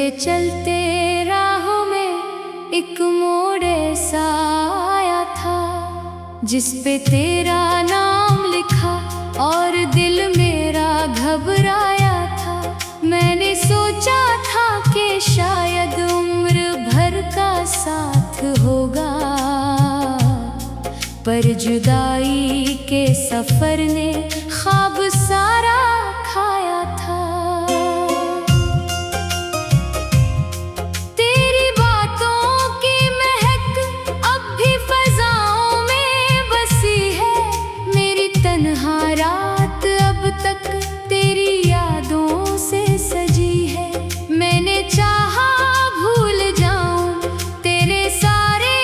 चलते चलते राहों में एक मोड़ ऐसा आया था जिस पे तेरा नाम लिखा और दिल मेरा घबराया था। मैंने सोचा था कि शायद उम्र भर का साथ होगा, पर जुदाई के सफर ने ख्वाब सारा खाया था। तेरी बातों की महक अब भी फजाओं में बसी है, मेरी तन्हा रात अब तक तेरी यादों से सजी है। मैंने चाहा भूल जाऊं तेरे सारे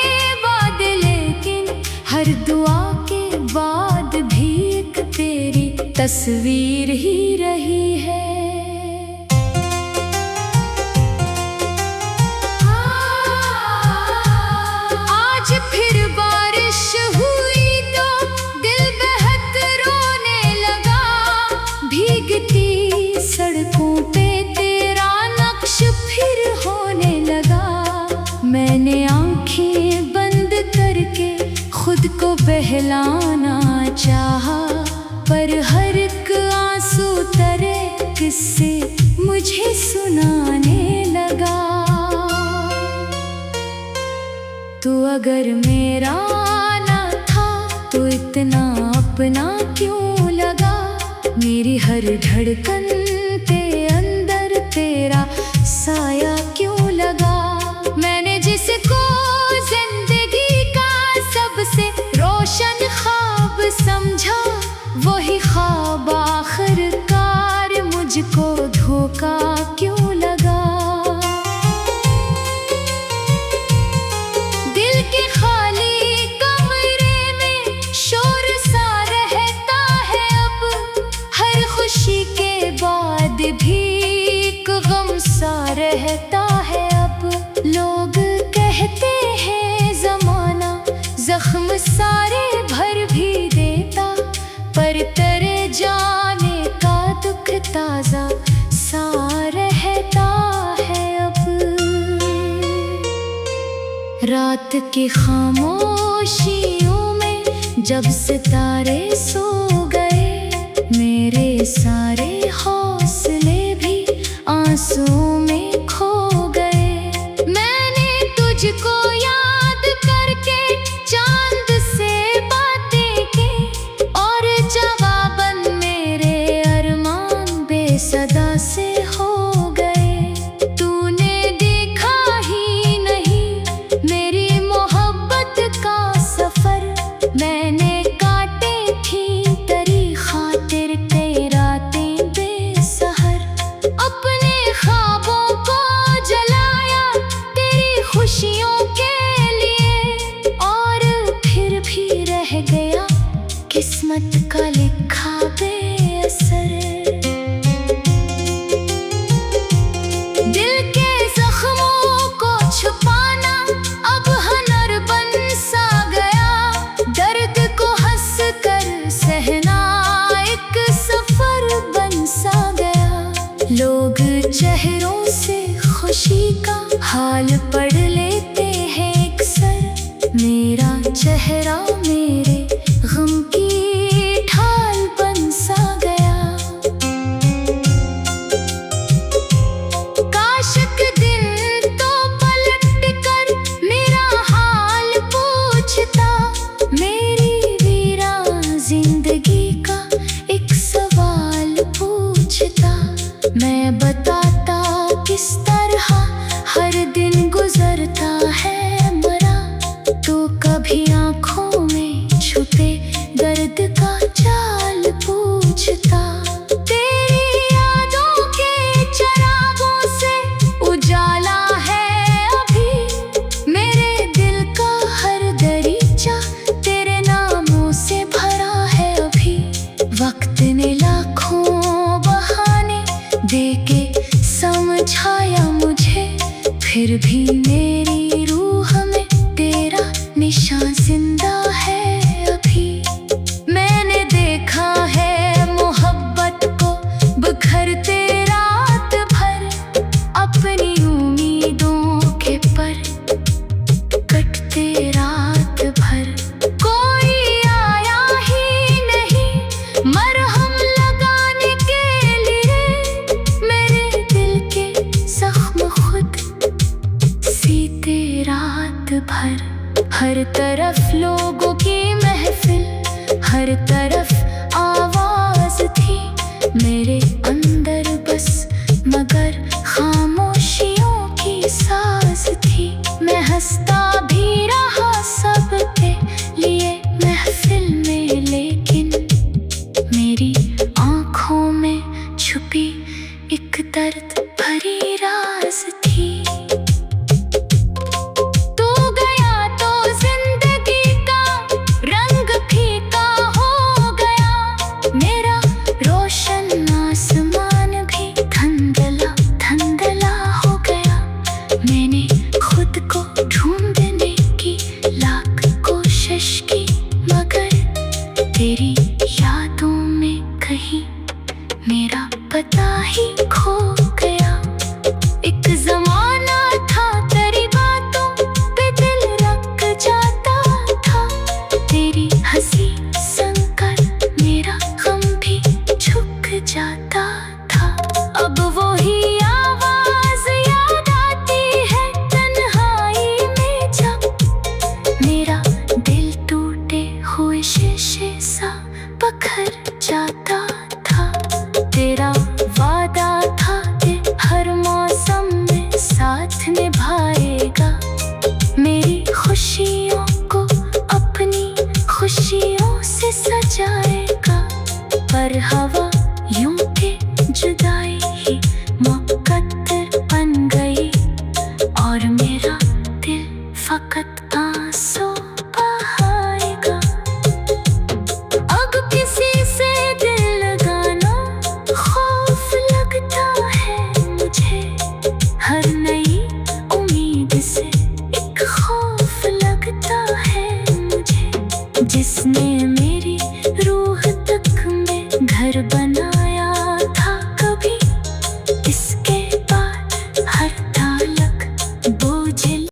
वादे, लेकिन हर दुआ के बाद भी एक तेरी तस्वीर ही रही है। आज फिर बारिश हुई तो दिल बेहद रोने लगा, भीगती सड़कों पे तेरा नक्श फिर होने लगा। मैंने आंखें बंद करके खुद को बहलाना चाहा, पर हर एक आंसू तरे किस्से मुझे सुनाने लगा। तू अगर मेरा ना था तो इतना अपना क्यों लगा, मेरी हर धड़कन के अंदर तेरा साया क्यों लगा। मैंने जिसको जिंदगी का सबसे रोशन ख्वाब समझा, वही ख्वाब आखिरकार मुझको धोखा क्यों लगा। दिल के खाली कमरे में शोर सा रहता है अब, हर खुशी के बाद भी एक गम सा रहता है अब। लोग कहते हैं जमाना जख्म सारे भर भी देता, पर तेरे जाने का दुख ताजा सा रहता है अब। रात की खामोशियों में जब सितारे सो गए, मेरे सारे हौसले भी आंसुओं में खो गए। मैंने तुझको याद करके चांद से बातें की, और जवाबन मेरे अरमान बेसदा से हो गए। तूने देखा ही नहीं मेरी मोहब्बत का सफर, मैंने काटे थी तेरी खातिर कई रातें बेसहर। अपने ख्वाबों को जलाया तेरी खुशियों के लिए, और फिर भी रह गया किस्मत का लिखा बेअसर। दिल के जख्मों को छुपाना अब हुनर बन सा गया, दर्द को हंस कर सहना एक सफर बन सा गया। लोग चेहरों से खुशी का हाल पढ़ लेते हैं अक्सर, मेरा चेहरा मेरे गम की ढाल बन सा गया। काश के दिन तो पलट कर मेरा हाल पूछता, मेरी वीरान जिंदगी का एक सवाल पूछता। मैं बताता किस तरह हर दिन गुजरता है मरा, तो कभी आंखों में छुपे दर्द का जाल पूछता। तेरी यादों के चरागों से उजाला है अभी, मेरे दिल का हर दरीचा तेरे नामों से भरा है अभी। वक्त ने लाखों बहाने देके समझाया मुझे, फिर भी मेरी रूह में तेरा निशान जिंदा है अभी। मैंने देखा है मोहब्बत को बिखरते रात भर, अपनी भर। हर तरफ लोगों की महफिल, हर तरफ आवाज थी मेरे अंदर बस, मगर खामोशियों की साज थी। मैं हंसता भी रहा सबके लिए महफिल में, लेकिन मेरी आंखों में छुपी एक दर्द भरी राज थी। तू गया तो जिंदगी का रंग फीका हो गया, मेरा रोशन आसमान भी धुंधला धुंधला हो गया। मैंने खुद को ढूंढने की लाख कोशिश की, मगर तेरी यादों में कहीं मेरा पता ही खो गया। एक जमाना था तेरी बातों पे दिल रख जाता था, तेरी हंसी सुनकर मेरा गम भी झुक जाता था। अब वही आवाज याद आती है तन्हाई में, जब मेरा दिल टूटे हुए शीशे सा बिखर जाता था। तेरा वादा था कि हर मौसम में साथ निभाएगा, मेरी खुशियों को अपनी खुशियों से सजाएगा। पर हवा यूं के जुदाई ही मुकद्दर बन गई, और मेरा दिल फकत आंसू बहाएगा। अब किसी से दिल लगाना खौफ लगता है मुझे, हर नई उम्मीद से एक खौफ लगता है मुझे। जिसने मेरी रूह तक में घर बनाया था कभी, इसके बाद हर ढालक बोझिल।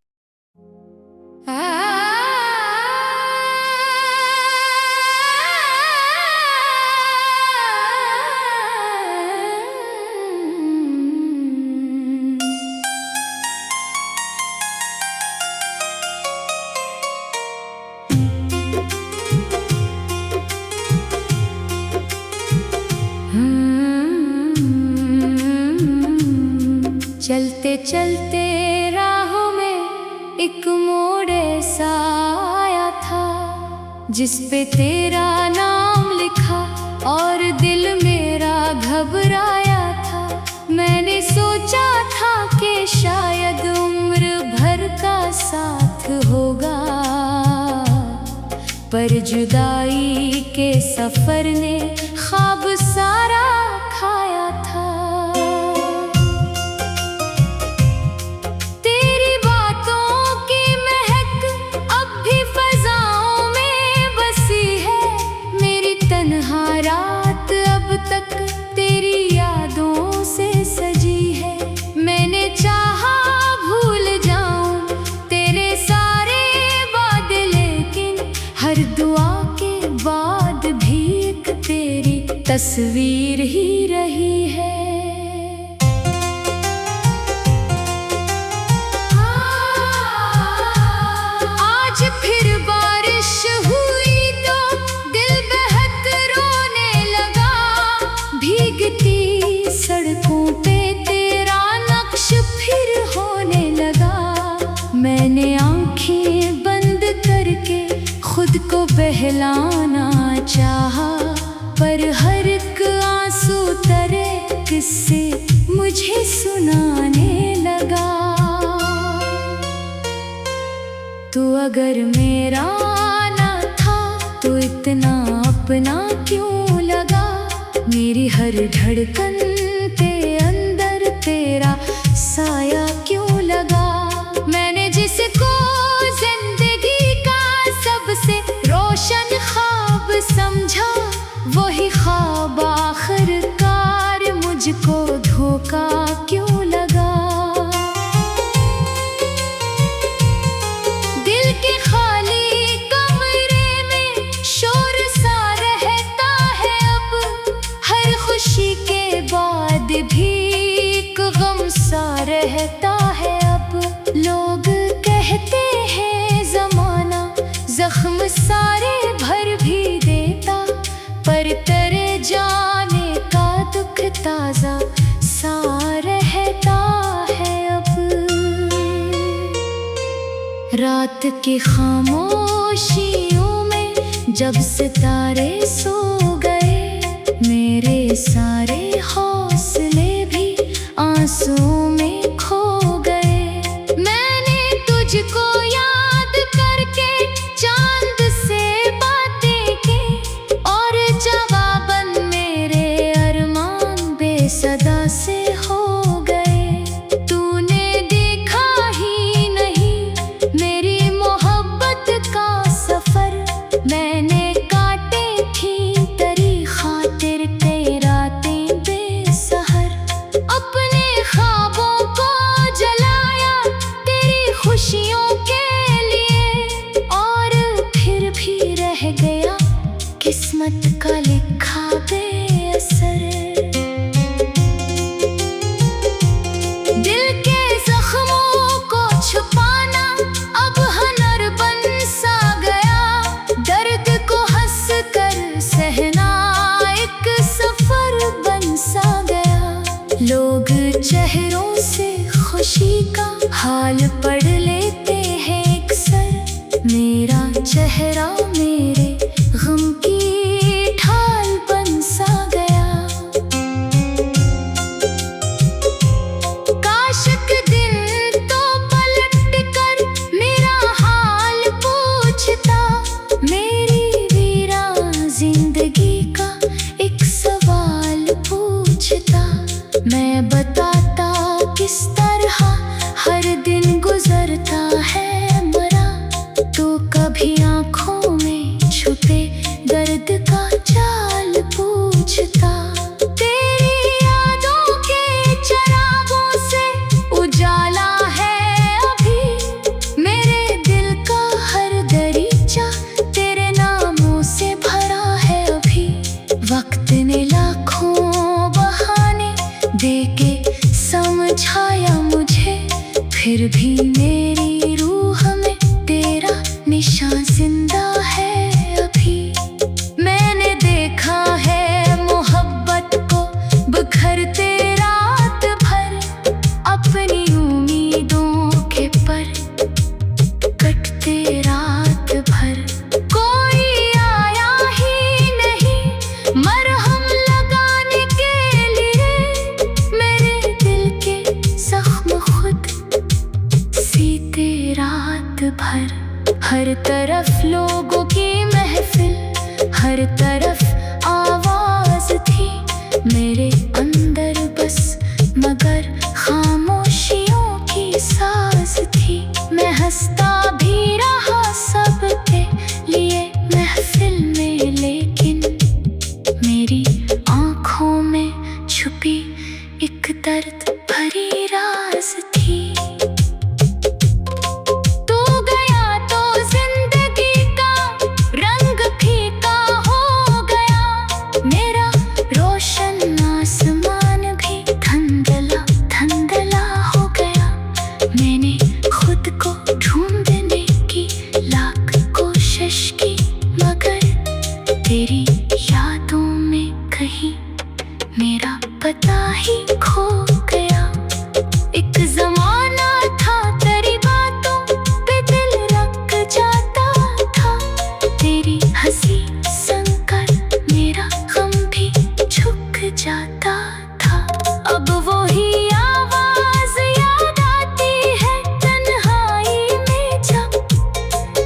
चलते चलते राहों में एक मोड़ ऐसा आया था, जिस पे तेरा नाम लिखा और दिल मेरा घबराया था। मैंने सोचा था कि शायद उम्र भर का साथ होगा, पर जुदाई के सफर ने ख्वाब सारा खाया था। तेरी बातों की महक अब भी फजाओं में बसी है, मेरी तन्हा रात अब तक तेरी यादों से सजी है। मैंने चाहा भूल जाऊं तेरे सारे वादे, लेकिन हर दुआ के बाद भी एक तेरी तस्वीर ही रही है। आज फिर बारिश हुई तो दिल बहक रोने लगा, भीगती सड़कों पे तेरा नक्श फिर होने लगा। मैंने आंखें बंद करके खुद को बहलाना चाहा, पर हर एक आंसू तरे किस्से मुझे सुनाने लगा। तू अगर मेरा ना था तो इतना अपना क्यों लगा, मेरी हर धड़कन के अंदर तेरा साया क्यों लगा। मैंने जिसको जिंदगी का सबसे रोशन ख्वाब समझा, वही ख्वाब आखिरकार मुझको धोखा क्यों लगा। दिल के खाली कमरे में शोर सा रहता है अब, हर खुशी के बाद भी एक गम सा रहता है अब। लोग कहते हैं सारे भर भी देता, पर तेरे जाने का दुख ताजा सा रहता है अब। रात की खामोशियों में जब सितारे सो गए, मेरे सारे हौसले भी आंसुओं में खो गए। मैंने तुझको याद करके चांद से बातें की, और जवाबन मेरे अरमान बेसदा से हो गए। तूने देखा ही नहीं मेरी मोहब्बत का सफर, मैंने काटे थी तेरी खातिर कई रातें बेसहर। अपने ख्वाबों को जलाया तेरी खुशियों के लिए, और फिर भी रह गया किस्मत का लिखा बेअसर। दिल के जख्मों को छुपाना अब हुनर बन सा गया, दर्द को हंस कर सहना एक सफर बन सा गया। लोग चेहरों से खुशी का हाल पढ़ लेते हैं अक्सर, मेरा चेहरा मेरे गम की ढाल बन सा गया। काश के दिन तो पलट कर मेरा हाल पूछता, मेरी वीरान जिंदगी का एक सवाल पूछता। मैं बताता किस तरह हर दिन गुजरता है मरा, तो कभी आंखों में छुपे दर्द का जाल पूछता। तेरी यादों के चिरागों से उजाला है अभी, मेरे दिल का हर दरीचा तेरे नामों से भरा है अभी। वक्त ने लाखों बहाने देके समझाया मुझे, फिर भी मेरी रूह में तेरा निशान जिंदा है अभी। मैंने देखा है मोहब्बत को बिखरते रात भर, अपनी उम्मीदों के पर कटते रात भर। कोई आया ही नहीं मरहम लगाने के लिए, मेरे दिल के जख्म खुद सीते रात भर। हर तरफ लोगों की महफिल, हर तरफ आवाज थी, मेरे अंदर बस मगर खामोशियों की साज थी। मैं हंसता भी रहा सबके लिए महफिल में, लेकिन मेरी आंखों में छुपी एक दर्द भरी राज थी। तू गया तो जिंदगी का रंग फीका हो गया, मेरा रोशन आसमान भी धुंधला धुंधला हो गया। मैंने खुद को ढूंढने की लाख कोशिश की, मगर तेरी यादों में कहीं मेरा पता ही खो गया। एक जमाना था तेरी बातों पे दिल रख जाता था, तेरी हंसी सुनकर मेरा गम भी झुक जाता था। अब वही आवाज याद आती है तन्हाई में, जब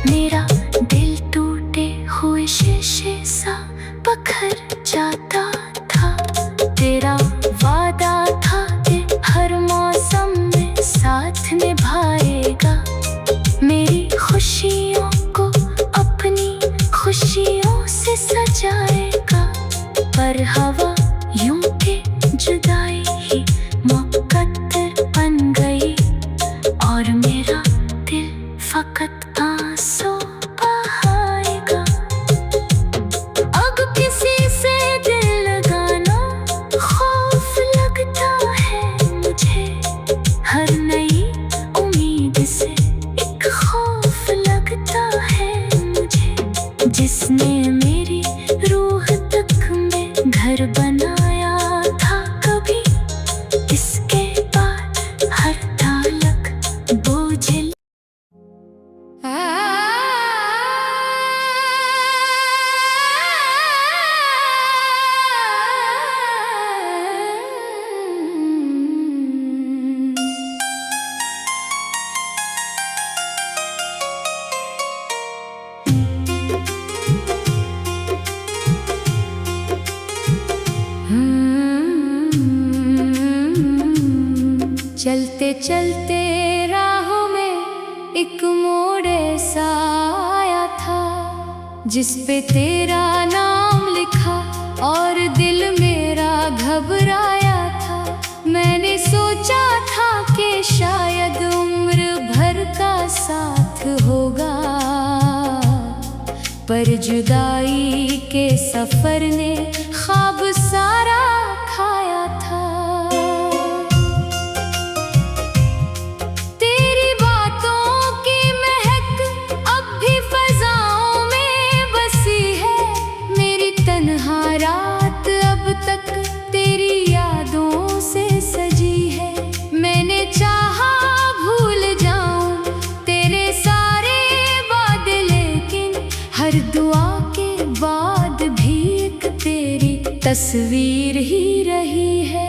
मेरा दिल टूटे हुए शीशे सा पखर जाता था। तेरा वादा था कि हर मौसम में साथ निभाएगा, मेरी खुशियों को अपनी खुशियों से सजाएगा। पर हवा यूं के जुदाई ही मुकद्दर बन गई, और मेरा दिल फकत आंसू बहाएगा। अब किसी से दिल लगाना खौफ लगता है मुझे, हर नई उम्मीद से एक खौफ लगता है मुझे। जिसने मेरी रूह तक में घर बनाया था कभी, इसके बाद हर ढालक बोझिल। चलते चलते राहों में एक मोड़ ऐसा आया था, जिस पे तेरा नाम लिखा और दिल मेरा घबराया था। मैंने सोचा था कि शायद उम्र भर का साथ होगा, पर जुदाई के सफर ने ख्वाब सारा खाया था। रात अब तक तेरी यादों से सजी है। मैंने चाहा भूल जाऊं तेरे सारे वादे, लेकिन हर दुआ के बाद भी एक तेरी तस्वीर ही रही है।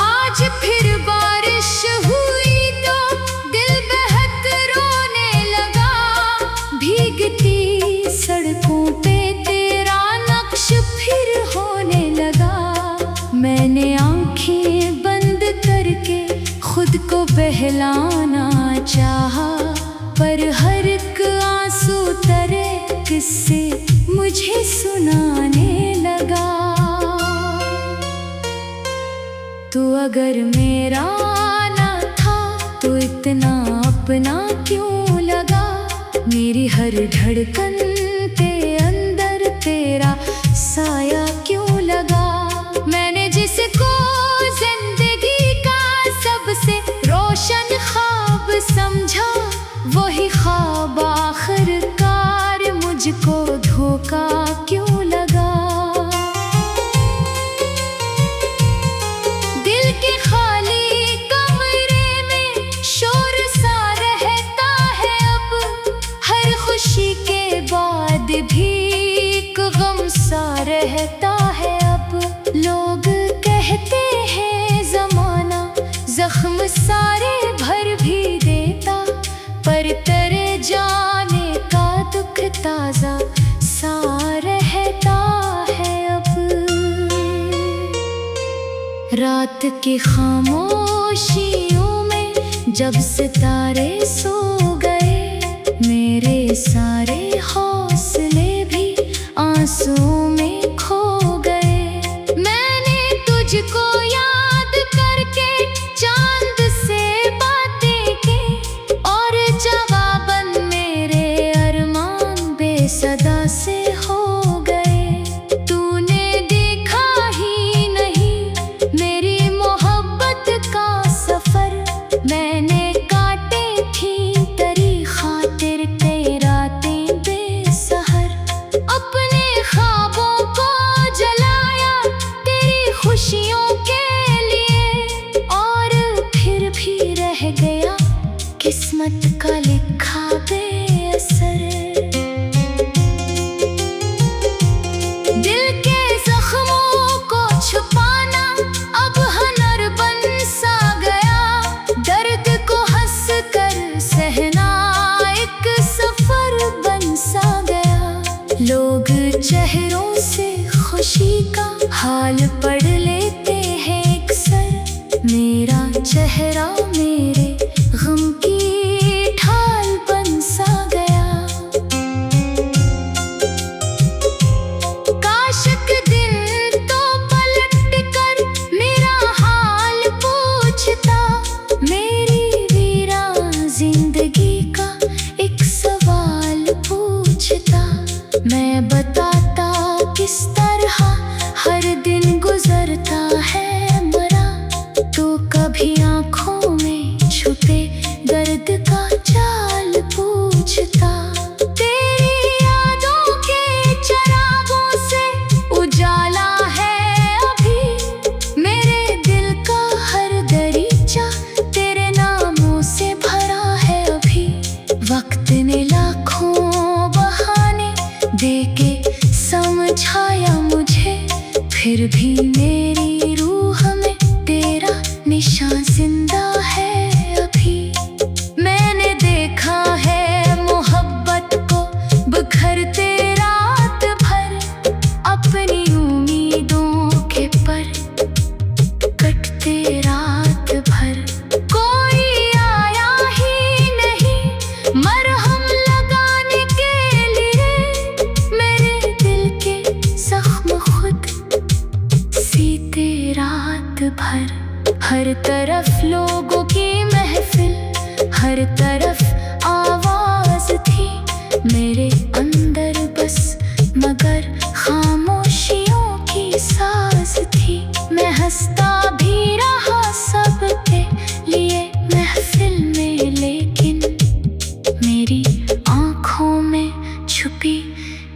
आज फिर बारिश हुई तो दिल भीगती सड़कों पे तेरा नक्श फिर होने लगा। मैंने आंखें बंद करके खुद को बहलाना चाहा, पर हर एक आंसू तरे किस्से मुझे सुनाने लगा। तू अगर मेरा ना था तो इतना अपना क्यों लगा। मेरी हर धड़कन के अंदर तेरा साया क्यों लगा। मैंने जिसको जिंदगी का सबसे रोशन ख्वाब समझा, वही ख्वाब आखिरकार मुझको धोखा क्यों लगा। दिल के खाली कमरे में शोर सा रहता है अब, हर खुशी के बाद भी एक गम सा रहता है अब। लोग कहते हैं जमाना जख्म सारे भर भी देता, पर तेरे जाने का दुख ताजा सा रहता है अब। रात की खामोशियों में जब सितारे सो गए, मेरे सारे हौसले भी आंसुओं में खो गए। मैंने तुझको याद करके चांद से बातें की, और जवाबन मेरे अरमान बेसदा से हो गए। तूने देखा ही नहीं मेरी मोहब्बत का सफर, मैंने काटे थी तेरी खातिर रातें बेसहर। अपने ख्वाबों को जलाया तेरी खुशियों के लिए, और फिर भी रह गया किस्मत का लिखा बेअसर। दिल के जख्मों को छुपाना अब हुनर बन सा गया, दर्द को हंस कर सहना एक सफर बन सा गया। लोग चेहरों से खुशी का हाल पढ़ लेते हैं अक्सर, मेरा चेहरा मेरे गम की ढाल बन सा गया। काश एक दिन तो पलट कर मेरा हाल पूछता, मेरी वीरान जिंदगी का एक सवाल पूछता। मैं बताता किस तरह हर दिन गुजरता है मरा, तो कभी आंखों हर तरफ लोगों की महफिल, हर तरफ आवाज थी मेरे अंदर बस, मगर खामोशियों की साज थी। मैं हंसता भी रहा सबके लिए महफिल में, लेकिन मेरी आंखों में छुपी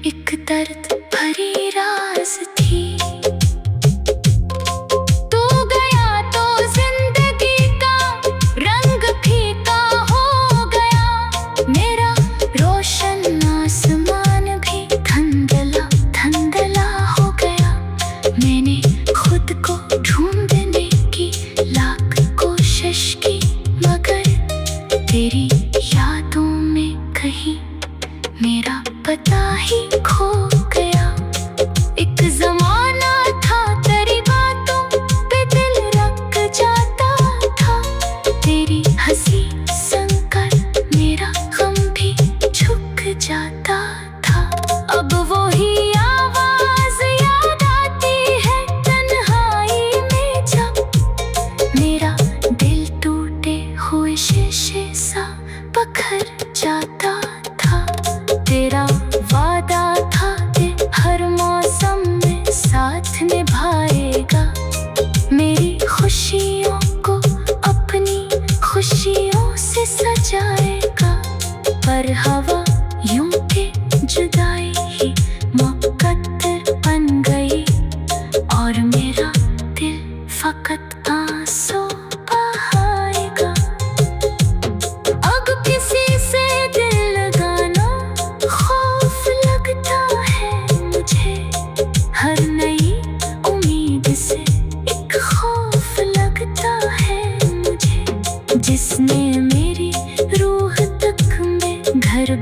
एक दर्द भरी राज थी। तू गया तो जिंदगी का रंग फीका हो गया, मेरा रोशन आसमान भी धुंधला धुंधला हो गया। मैंने खुद को ढूंढने की लाख कोशिश की, मगर तेरी यादों में कहीं मेरा पता ही खो गया। एक जमाना था तेरी बातों पे दिल रख जाता था, तेरी हंसी सुनकर मेरा गम भी झुक जाता था। अब वही आवाज याद आती है तन्हाई में, जब मेरा दिल टूटे हुए शीशे सा बिखर जाता था। तेरा वादा था कि हर मौसम में साथ निभाएगा, मेरी खुशियों को अपनी खुशियों से सजाएगा। पर हवा यूं के जुदाई ही मुकद्दर बन गई, और मेरा दिल फकत आंसू बहाएगा। अब किसी से दिल लगाना खौफ लगता है मुझे, हर नई उम्मीद से एक खौफ लगता है मुझे। जिसने मेरी रूह तक में घर